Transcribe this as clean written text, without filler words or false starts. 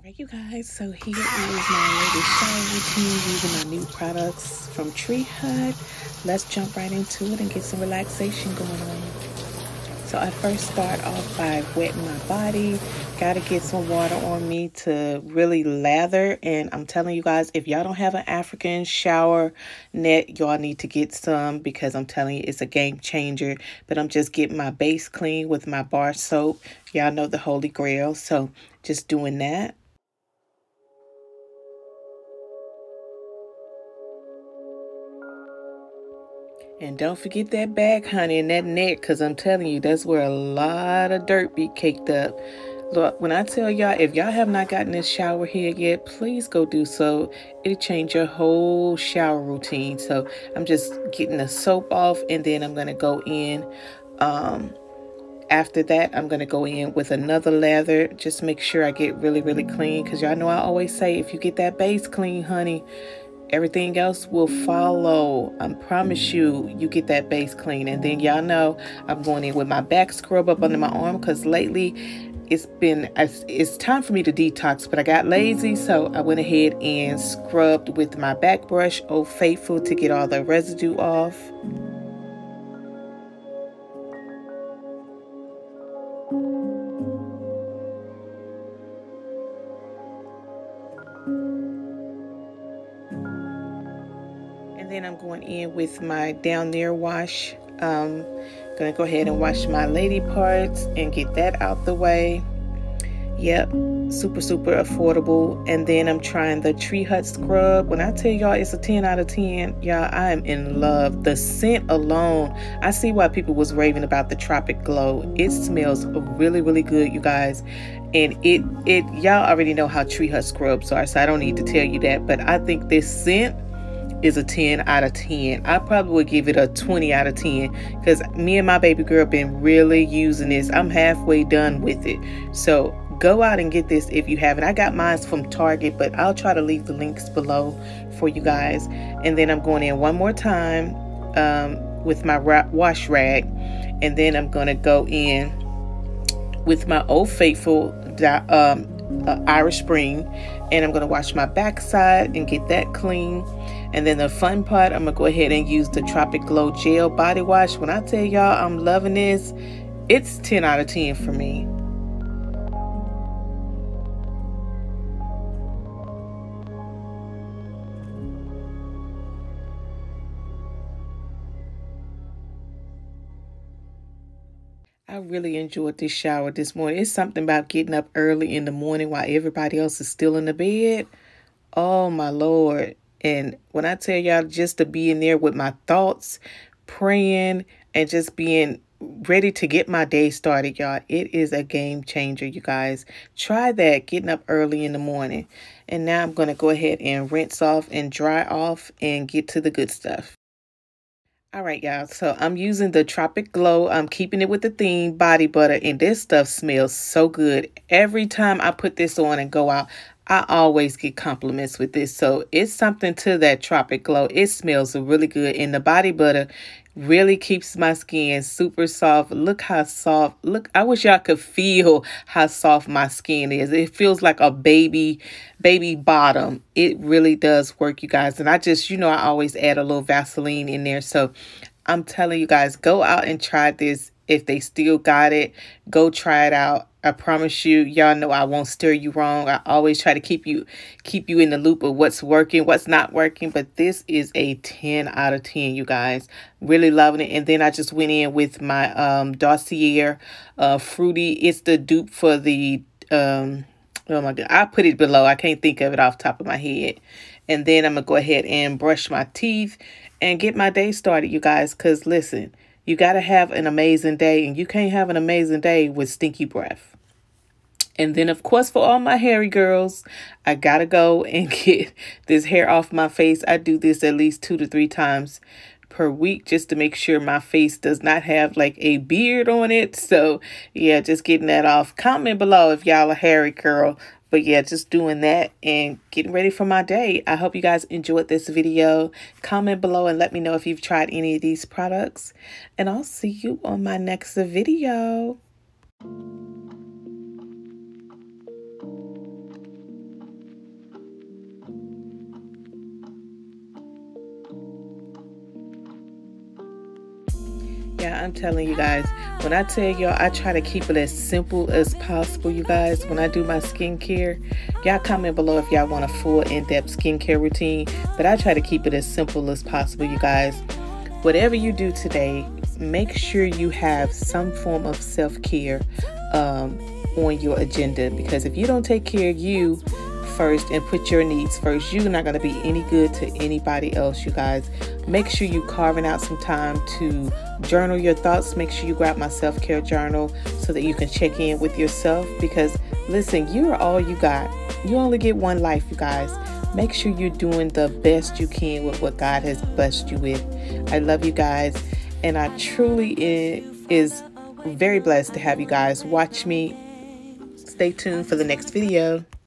Alright, you guys, so here is my latest shower routine using my new products from Tree Hut. Let's jump right into it and get some relaxation going on. So I first start off by wetting my body. Gotta get some water on me to really lather. And I'm telling you guys, if y'all don't have an African shower net, y'all need to get some, because I'm telling you, it's a game changer. But I'm just getting my base clean with my bar soap. Y'all know the holy grail, so just doing that. And don't forget that back, honey, and that neck, because I'm telling you, that's where a lot of dirt be caked up. Look, when I tell y'all, if y'all have not gotten this shower head yet, please go do so. It'll change your whole shower routine. So I'm just getting the soap off, and then I'm going to go in. After that, I'm going to go in with another lather. Just make sure I get really, really clean, because y'all know I always say, if you get that base clean, honey, everything else will follow. I promise you, you get that base clean. And then y'all know I'm going in with my back scrub up under my arm, because lately it's time for me to detox, but I got lazy, so I went ahead and scrubbed with my back brush, Old Faithful, to get all the residue off. And then I'm going in with my down there wash. Gonna go ahead and wash my lady parts and get that out the way. Yep, super affordable. And then I'm trying the Tree Hut scrub. When I tell y'all it's a 10 out of 10, y'all, I am in love. The scent alone, I see why people was raving about the Tropic Glow. It smells really, really good, you guys. And y'all already know how Tree Hut scrubs are, so I don't need to tell you that. But I think this scent is a 10 out of 10. I probably would give it a 20 out of 10, because me and my baby girl been really using this. I'm halfway done with it. So go out and get this if you haven't. I got mine from Target, but I'll try to leave the links below for you guys. And then I'm going in one more time with my wash rag. And then I'm going to go in with my Old Faithful Irish Spring, and I'm going to wash my backside and get that clean. And then the fun part, I'm going to go ahead and use the Tropic Glow Gel Body Wash. When I tell y'all I'm loving this, it's 10 out of 10 for me. I really enjoyed this shower this morning. It's something about getting up early in the morning while everybody else is still in the bed. Oh, my Lord. And when I tell y'all, just to be in there with my thoughts, praying, and just being ready to get my day started, y'all, it is a game changer, you guys. Try that, getting up early in the morning. And now I'm going to go ahead and rinse off and dry off and get to the good stuff. All right, y'all, so I'm using the Tropic Glow. I'm keeping it with the theme, body butter, and this stuff smells so good. Every time I put this on and go out, I always get compliments with this. So it's something to that Tropic Glow. It smells really good, and the body butter really keeps my skin super soft. Look how soft. Look, I wish y'all could feel how soft my skin is. It feels like a baby bottom. It really does work, you guys. And I just, I always add a little Vaseline in there. So I'm telling you guys, go out and try this. If they still got it, go try it out. I promise you, y'all know I won't steer you wrong. I always try to keep you in the loop of what's working, what's not working. But this is a 10 out of 10, you guys. Really loving it. And then I just went in with my Dossier Fruity. It's the dupe for the, oh my God, I put it below. I can't think of it off the top of my head. And then I'm going to go ahead and brush my teeth and get my day started, you guys. Because listen, you got to have an amazing day, and you can't have an amazing day with stinky breath. And then, of course, for all my hairy girls, I got to go and get this hair off my face. I do this at least 2 to 3 times per week just to make sure my face does not have like a beard on it. So, yeah, just getting that off. Comment below if y'all a hairy girl. But yeah, just doing that and getting ready for my day. I hope you guys enjoyed this video. Comment below and let me know if you've tried any of these products. And I'll see you on my next video. Yeah, I'm telling you guys, when I tell y'all, I try to keep it as simple as possible, you guys. When I do my skincare, y'all comment below if y'all want a full in-depth skincare routine, but I try to keep it as simple as possible, you guys. Whatever you do today, make sure you have some form of self-care on your agenda, because if you don't take care of you first and put your needs first, you're not going to be any good to anybody else, you guys. Make sure you carving out some time to journal your thoughts. Make sure you grab my self-care journal so that you can check in with yourself, because listen, you are all you got. You only get one life, you guys. Make sure you're doing the best you can with what God has blessed you with. I love you guys, and I truly is very blessed to have you guys watch me. Stay tuned for the next video.